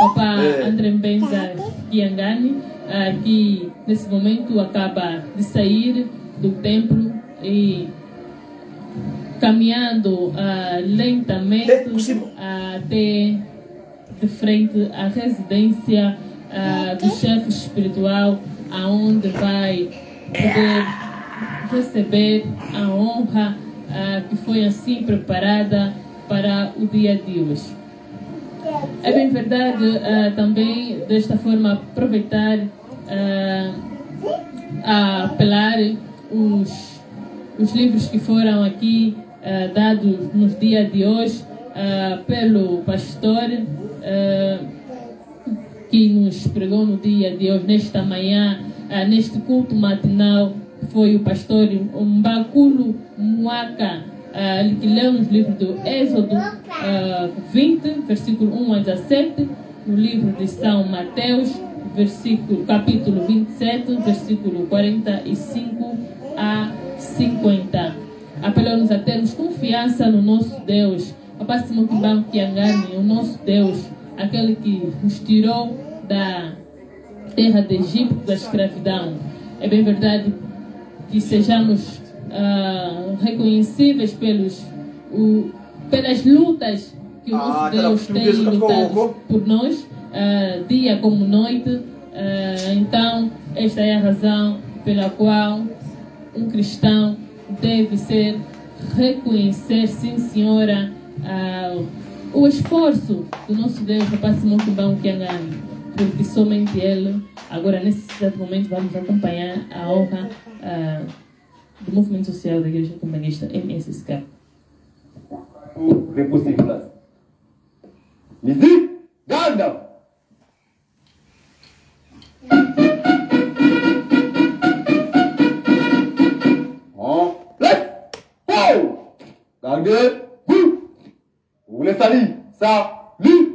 Papa André Mbenza Kiangani, que nesse momento acaba de sair do templo e caminhando lentamente até de frente à residência do chefe espiritual, aonde vai poder receber a honra que foi assim preparada para o dia de hoje. É bem verdade também desta forma aproveitar a apelar os livros que foram aqui dados nos dias de hoje pelo pastor que nos pregou no dia de hoje, nesta manhã, neste culto matinal, foi o pastor Mbakulo Mwaka, que leu nos livros do Êxodo 20, versículo 1 a 17, no livro de São Mateus, capítulo 27, versículo 45 a 50. Apelou-nos a termos confiança no nosso Deus. Papai Simão Kimbam Kiangani, o nosso Deus, aquele que nos tirou da terra de Egito, da escravidão. É bem verdade que sejamos reconhecíveis pelas lutas que o nosso Deus tem lutado por nós, dia como noite. Então, esta é a razão pela qual um cristão deve reconhecer, sim senhora, o esforço do nosso Deus, Papai Simão Kimbam Kiangani, porque somente Ele, agora nesse exato momento, vamos acompanhar a honra do movimento social da Igreja Comunista MSSK. Repousser em place. Musique, garde. En place. Oh. Gardez. Vous voulez salir. Salut.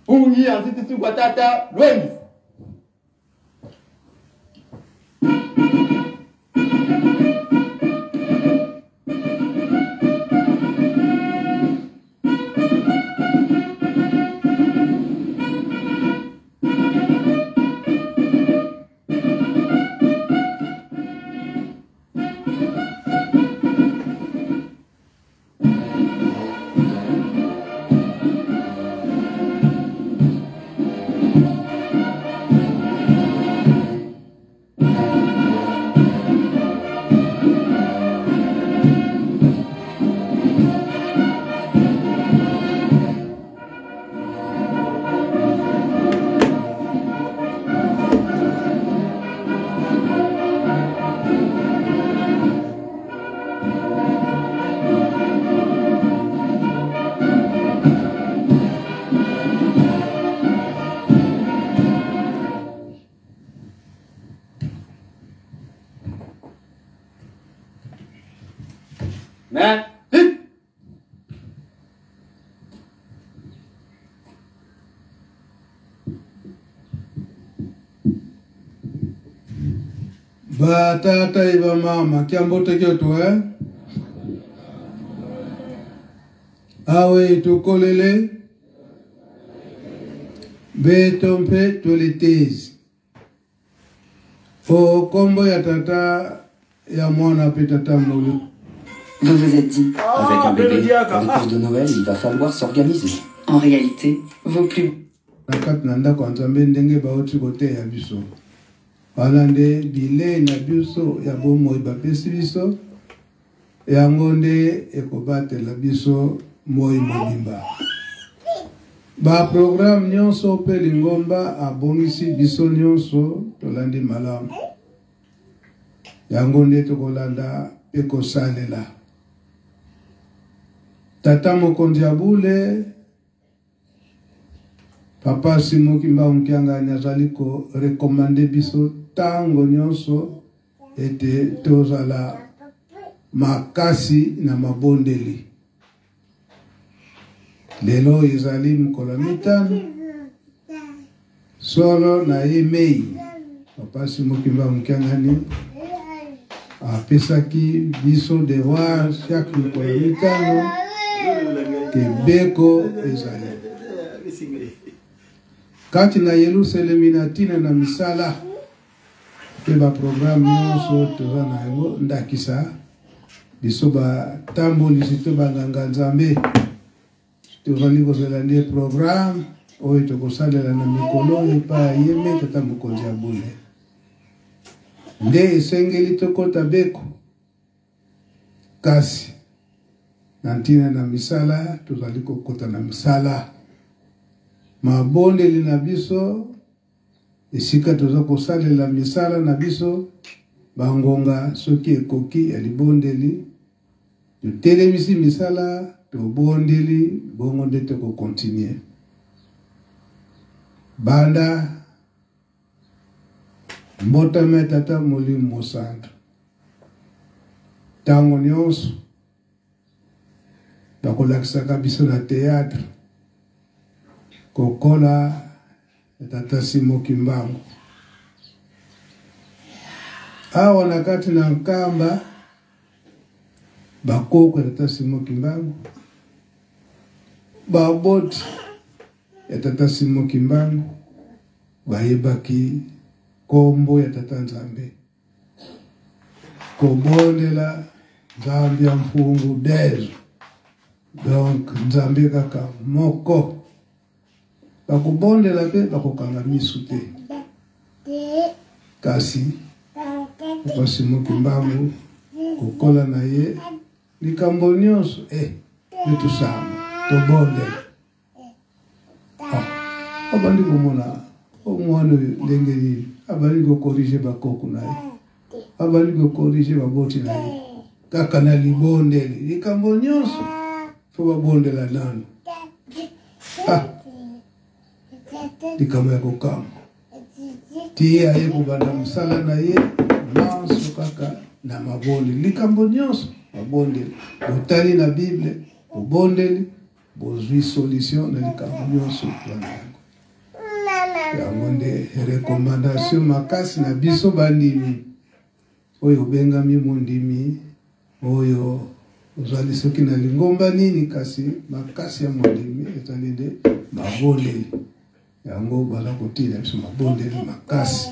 Ungi ensuite sur Guatata, Loïs. Batata iba mama, kiambote kyoto Awe tukolele, betompe tuletezi. O kombo ya tata ya mwana petata mulu. Vous vous êtes dit, avec un bébé, pour les courses de Noël, il va falloir s'organiser. En réalité, vos plus... Nakat nanda kwa nzambe ndenge baoti kote ya biso. Alande bile na biso ya bomo ibapesi biso. Yango nde ekobate la biso moi mobimba. Ba programme nyonso pe lingomba abongisi biso nyonso tolandi malamu. Yango nde tokolanda pe kosalela. Tata mokonzi abule Papa Simon Kimbam Kiangani azali ko recommande biso tango nyonso ete tozala makasi na mabondeli. Lelo izali mkola mitano solo na emei Papa Simon Kimbam Kiangani apesaki biso devoir chaque mikolo mitano ke beko ezali kati na Yerusalemi na ntina na misala pe baprogramme nyonso toza na yango ndakisa biso batambolisi to banganga nzambe tozali kozala nde programme oyo tokosalela na mikolo epai ye me tata mokonzi ya bule nde esengeli tokota beko kasi na ntina na misala tozali kokota na misala mabondeli na biso esika toza kosalela misala na biso bangonga soki ekoki ya libondeli totelemisi misala tobondeli bongo nde tokokontinue banda mbotame tata molimo mosantu ntango nyonso bakolakisaka biso na théâtre kokola tata Simo Kimbangu awa na kati na nkamba bakoko ya tata Simo Kimbangu baboti ya tata Simo Kimbangu bayebaki kombo ya tata Nzambe kobondela Nzambe ya mpungu dezo donc Nzambe kaka moko bakubondela pe bakokanga misu te kasi tata Simo Kimbangu kokola na ye likambo nyonso betusama tobondela abandi komona omwana ndenge nini abandi kokorije bakoko na ye abandi kokorije baboti na ye kaka na libondeli likambo nyonso fo babondela nano likambo ya kokama tiye aye kobanda mosala na ye nyonso kaka na mabondeli likambo nyonso babondeli botali na Bible bobondeli bozwi solution na likambo nyonso wana yango nde recommandation makasi na biso bandimi oyo bengami mondimi oyo ozali soki na lingomba nini kasi makasi ya mondimi ezali nde mabondeli yango bala kotina biso mabondeli makasi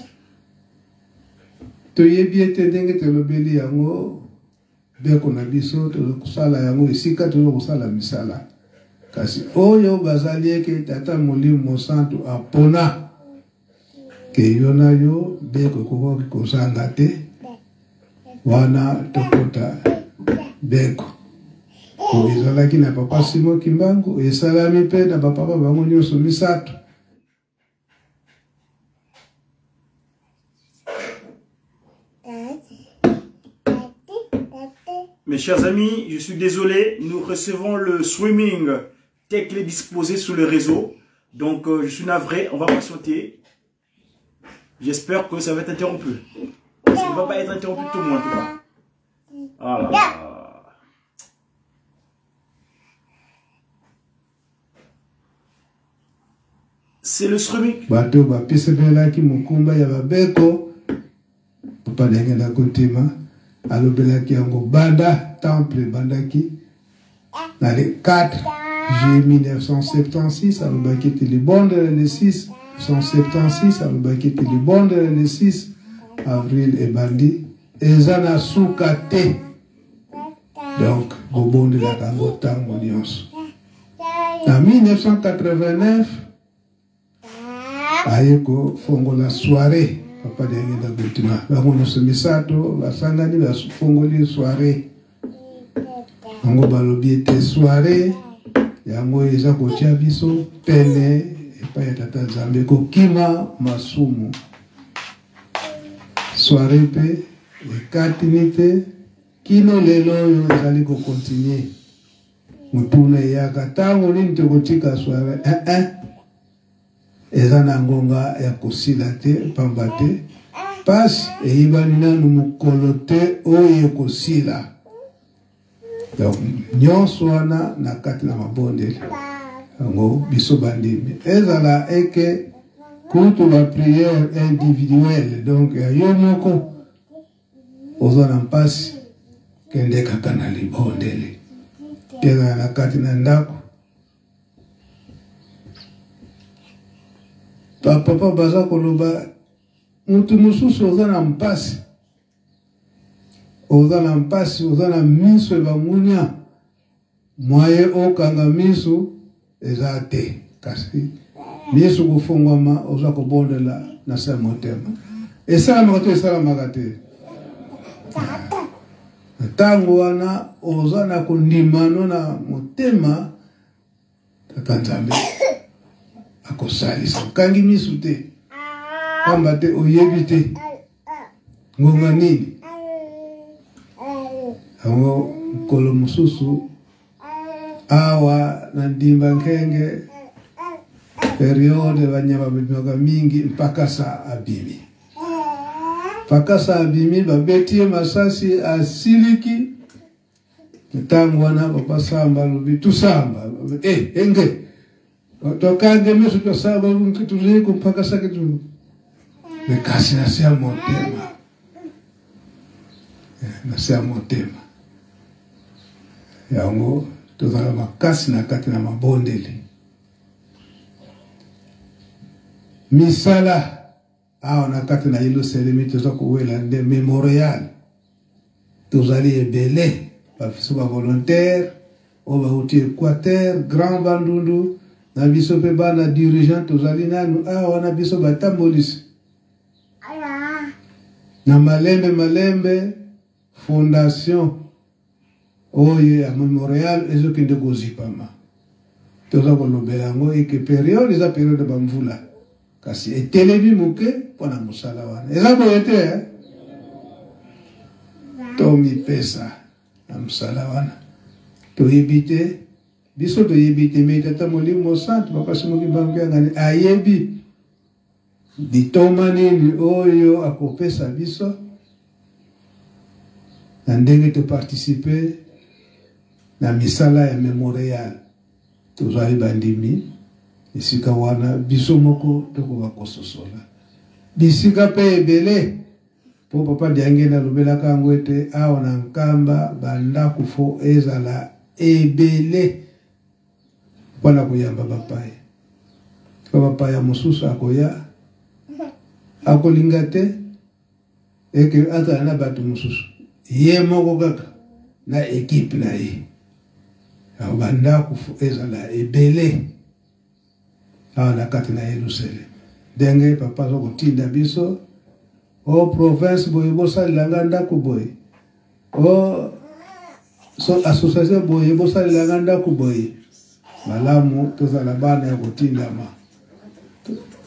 toyebi ete ndenge tolobeli yango beko na biso tozokosala yango esika tozokosala misala kasi oyo bazali eke tata molimo mosantu apona ke yo na yo beko kokoki kozanga te wana tokota beko ezalaki na papa Simo Kimbangu esalami mpe na bapapa bango nyonso misato. Mes chers amis, je suis désolé, nous recevons le streaming tel qu'il est disposé sur le réseau. Donc, je suis navré, on va patienter. J'espère que ça va être interrompu. Ça ne va pas être interrompu tout le monde, en tout cas. Voilà. C'est le streaming. Bato ba pesebelaki mokumba ya babeko papa ndenge na kotima alobelaki yango banda temple bandaki dans le 4 juillet 1976 alobaki ete libondela le 6 1976 alobaki ete libondela le 6 avril ebandi eza na suka te donc bobondelaka yango ntango nyonso na 1989 ayeko fongola soirée papa ndenge na kotima bango nyonso misato basangani bafongoli soirée yango balobi ete soirée yango eza kotia biso pene epai ya tata Nzambe kokima masumu soirée mpe ekatini te kino lelo oyo ezali kokontinue motuna eyaka ntango nini tokotika soirée eza na ngonga ya kosila te pamba te pasi eyibani nanu mokolo te oyo ekosila donc nyonso wana na kati na mabondeli yango biso bandimi ezala eke kutu ba prière individuelle donc yo moko ozo na mpasi kende kaka na libondele kenda na kati na ndako papa baza koloba mutu mususu ozo na mpasi ozo na miso ebamunya mwaye okanga miso eza te kasi miso kufungwama ozo kobondela na sa motema esalamaka te ntango wana oza na kondimano na motema tata Nzambe akosalisa kangi misu te pamba te oyebi te ngonga nini yango mokolo mosusu awa na ndimba nkenge periode banyama bimaka mingi mpaka sa abimi babetie masasi asiliki ntango wana papa samba lobi tusamba enge tokange meso tosamba tuziko mpaka sa kitu nekasi nasia motema yango tozala makasi na kati na mabondeli misala awa na kati na Yerusalemi toza kuwela nde memorial tozali ebele bafiso ba volontaire o bauti Équateur Grand Bandundu na biso pe bana dirigeant tozali nanu awa na biso batambolisi na malembe fondation oye ya memorial ezokende kozipama toza kolobela yango eke periode eza periode bamvula kasi etelemi moke pona mosala wana eza boye te tomipesa na mosala wana toyebi te biso toyebi te me tata molimo santo bapasi moki bango yangani ayebi bitoma nini oyo akopesa biso na ndenge toparticipe na misala ya memorial tozali bandimi bisika wana biso moko tokoba kososola bisika pe ebele po papa diange na lobelaka yango ete awa na nkamba bandako fo ezala ebele mpona koyamba bapaya bapaya mosusu akoya akolinga te eke azala na bato mosusu ye moko kaka na ekipe na ye awo bandako fo ezala ebele awa na kati na Yerusalemi ndenge papa azokotinda biso o province boye bosalelanga ndako boye o association boye bosalelanga ndako boye malamu tozala bana ya kotindama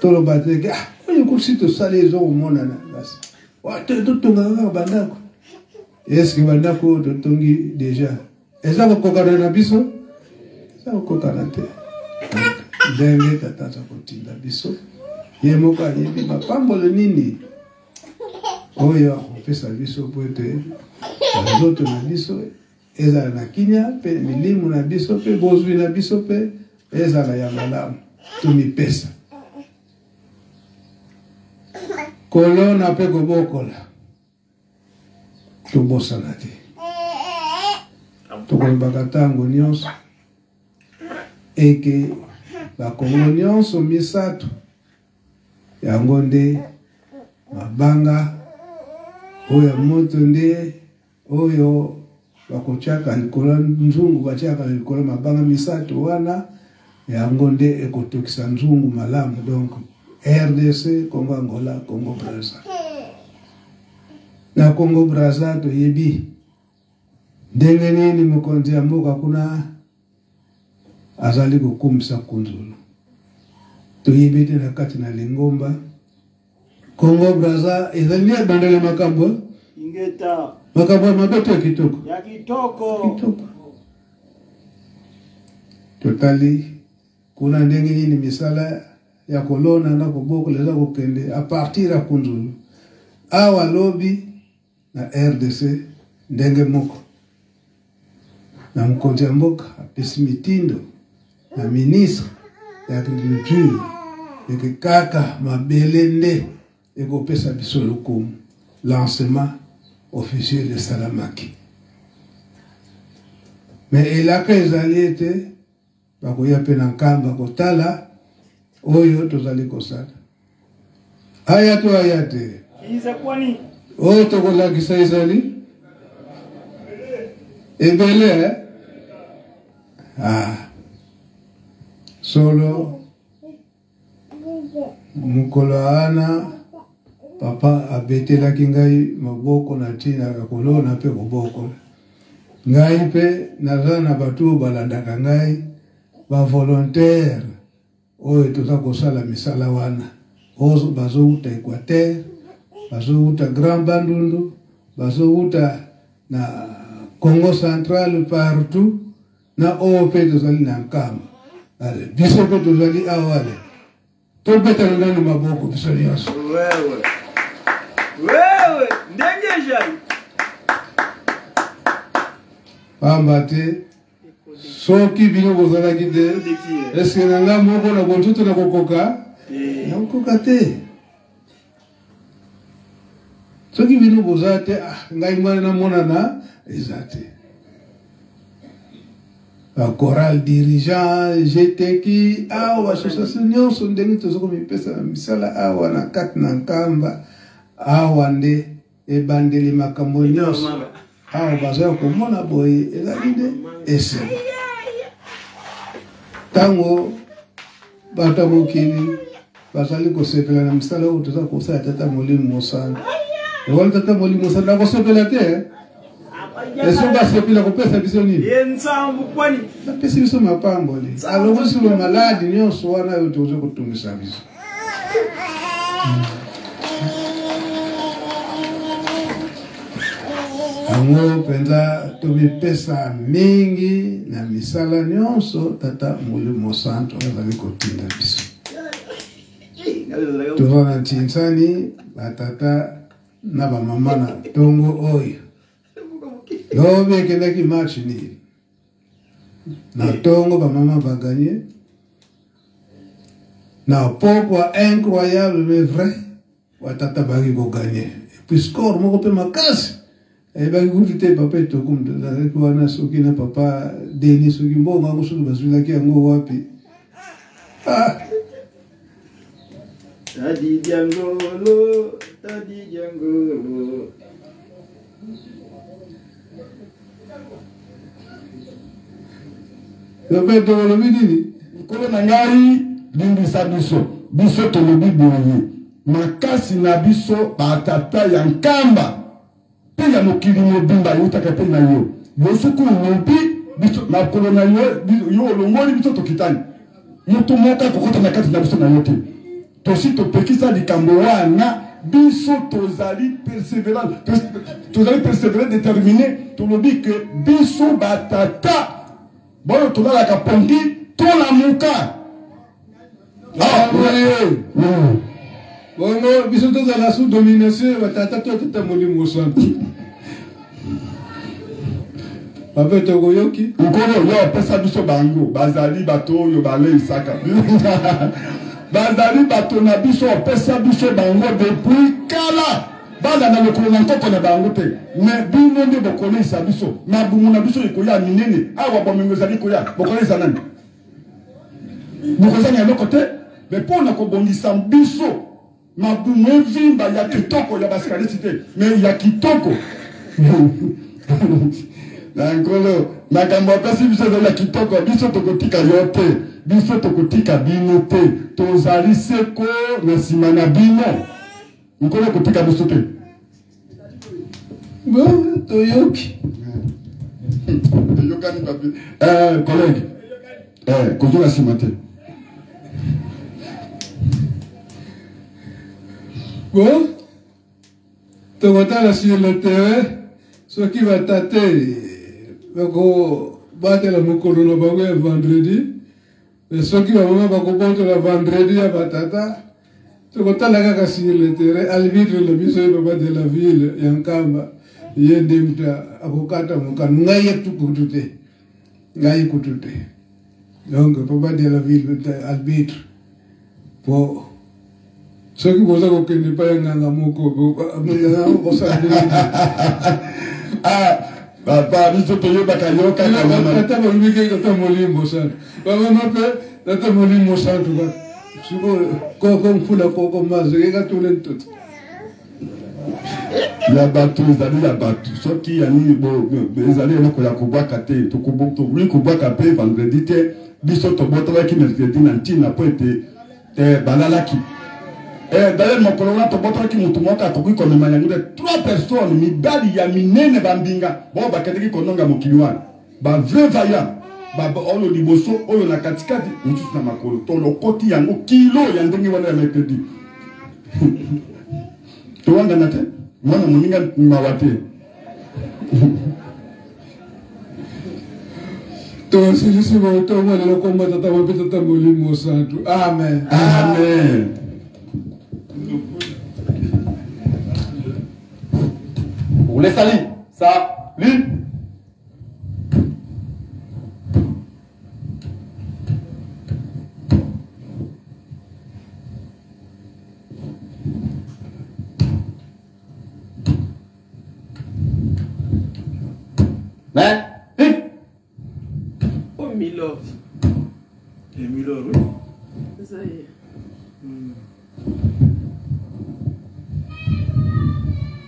toloba teke oyo kusi tosali ezokomonana basi totongaka kaka bandako eske bandako totongi deja eza kokokana na biso eza kokokana te ndenge tata aza kotinda biso ye moko ayebi bapambolo nini oyo akopesa biso po ete banzoto na biso ezala na kinya mpe milimu na biso mpe bozwi na biso mpe ezala ya malamu tomipesa kolona mpe kobokola tobosana te tokolobaka ntango nyonso eke bakongo nyonso misato yango nde mabanga oyo moto nde oyo bakotiaka likolo nzungu batiaka likolo mabanga misato wana yango nde ekotokisa nzungu malamu donc RDC Congo Angola Congo Brazza na Congo Brazza toyebi ndenge nini mokonzi ya mboka kuna azali kokumisa kunzulu toyebi te na kati na Lingomba Congo Brazza ezali ya bandele makambo ingeta makambo mabeto ya kitoko totali kuna ndenge nini misala ya kolona na koboko leza kokende a partir ya kunzulu awa lobi na RDC ndenge moko na mkonzi ya mboka apesi mitindo na ministre ya agriculture eke kaka mabele nde ekopesa biso lokumu lancement officier de Salamaki. Mais il a que été, bakoya penankamba kotala, oyo tozali kosala. Ayato ayate. Izakwani. Oyo tokola kisa izali. Ebele, solo mukolo ana papa abetelaki ngai maboko na tina kolona pe koboko ngai pe naza na bato balandaka ngai ba volontaire oyo toza kosala misala wana ozo bazouta Equateur bazouta Grand Bandundu bazouta na Congo Central partout na oyo pe tozali na Nkamba ale biso pe tozali awale to beta ngani maboko biso nyonso wewe ndenge jali pambate soki bino bozalaki te eske nanga moko na bontutu na kokoka nakokoka te soki bino boza te ngai mwana namonana eza te choral dirigeant jeteki awa association nyonso ndenge tozoko mipesa na misala awa na kati na Nkamba awa nde ebandeli makambo nyonso awa baza komona boye ezali nde ese tango bato mokili bazali kosepela na misala oyo toza kosala tata Molimo Mosantu ewali tata Molimo Mosantu nakosepela te eso basepela kopesa biso nini yensambu kwani napesi biso mapambo le alongosi lo maladi nyonso wana oyo toza kotungisa biso ango penza tomipesa mingi na misala nyonso tata Molimo Mosantu azali kotinda biso toza na Ntinsani batata na bamama na tongo oyo lobe kendaki match ni na tongo bamama baganye na pokwa incroyable mais vrai watata bagi ko gagner et puis score moko pe makasi e bagi kutite papa etokum de ko wana soki na papa Denis soki mbongo ngo soki bazulaki yango wapi Tadi Djangolo Papa tolobi nini kolo na ngai limbisa biso tolobi boye makasi na biso batata ya Nkamba pe ya mokili mobimba yutaka pe na yo yosuku mopi biso na kolo na yo longoli biso tokitani mutu moka kokota na kati na biso na yo te tosi topekisa likambo wana biso tozali persévérant déterminé tolobi que biso batata boyo tolalaka pongi tola muka bongo biso tozala sous domination batata tata Molimo Mosantu Papa tokoyoki nkolo yo pesa biso bango bazali bato oyo baleisaka bazali bato na biso pesa biso bango depuis kala baza na lokolo na nkoko na bango te mais bino nde bokoleisa biso mabumu na biso ekoya minene awa bomengo ezali koya bokoleisa nani bokozanya eloko te mais mpona kobongisa biso mabumu evimba ya kitoko ya basikalisi te mais ya kitoko na nkolo makambo apesi biso ezali ya kitoko biso tokotika yo te biso tokotika bino te tozali seko na nsima na bino nkolo kotika biso te bon toyoki toyokani papi collègue kozonga nsima te bon tokotala sur le terrain soki batate bako batela mokolo na bango ya vendredi soki bamama bakobontola vendredi ya batata tokotala kaka sur le terrain arbitre na biso ye papa de la ville ya Nkamba ye nde mutu akokata mokano ngai kutu te ngai kutu te donc papa de la ville arbitre po Ce qui vous a aucun pas un amour, Ah, papa, nous sommes payés Bakayoka. Tata Molimi, Tata Molimbo, ça. Maman m'appelle Tata Molimbo, ça, tout cas. Comme Fula, comme Mazé, tout le tout. Il y a battu, il y a battu. Ce qui a mis, les alliés, il y a Kubaka, tu Kubaka, vendredi, biso to botola ki mercredi na ntina po ete balalaki d'ailleurs mokolo na to botola ki mutu moka to ko memanya ngure 3 personnes mibali ya minene bambinga bo bakateki kononga mokili wana ba vrai vaillant ba oyo liboso oyo na katikati mutu na makolo to lokoti yango kilo ya ndenge wana ya mercredi to wanga na te mwana moninga mawate Entonces, yo se me gustó, bueno, lo como Tata Molimo Santo. Amén. Amén. Vous laissez aller. Ça, lui. Mais, vite. Milov. Et Milov, oui. Ça y est.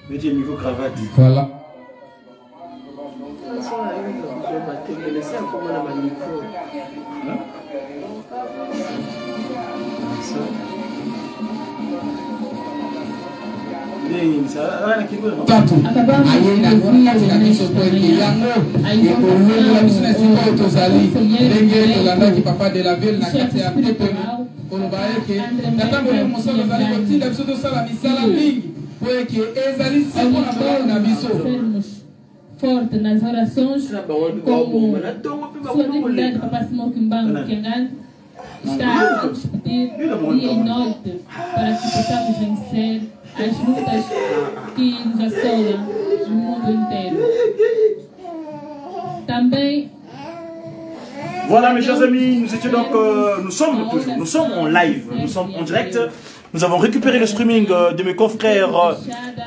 Mettez le micro-cravate. Voilà. Tanto. Aí na conta na biso porque yango e por la biso na sipo tozali ndenge tolanda ki papa de la ville na kati ya mpepe oloba eke natamboli mosala ezali kotinda biso tosala misala mingi po eke ezali sipo na bango na biso forte nas orações como sua dignidade Papa Simão Kimbangu Kiangani está a discutir dia e noite para que possamos vencer as lutas que nos assolam no mundo inteiro. Também. Voilà mes chers amis, nous étions donc, nous sommes en live, nous sommes en direct. Nous avons récupéré le streaming de mes confrères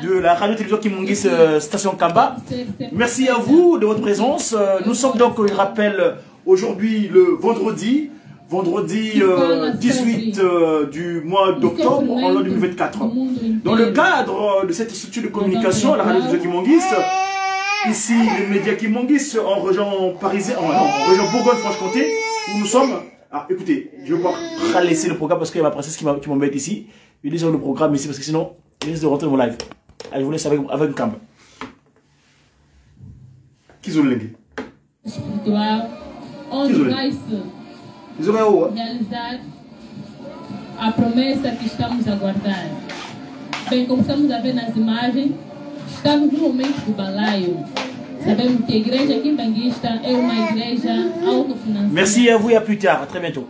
de la radio-télévision Kimongis Station Kamba. Merci à vous de votre présence. Nous sommes donc, je rappelle, aujourd'hui le vendredi 18 du mois d'octobre en l'an 2024. Dans le cadre de cette structure de communication, la radio-télévision Kimongis, ici les médias Kimongis en région parisienne, en région Bourgogne-Franche-Comté, où nous sommes. Ah, écoutez, je vais pas laisser le programme parce qu'il y a ma princesse qui m'embête ici. Je laisse le programme ici parce que sinon, je laisse de rentrer dans mon live. Allez, je vous laisse avec une cam. Qui sont les Espiritual, onde vai se realizar a promessa que estamos a guardar. Bem, como estamos a ver nas imagens, estamos no momento do balaio. Sabemos que a igreja quimbanguista é uma igreja autofinanciada. Merci à vous et à plus tard. À très bientôt.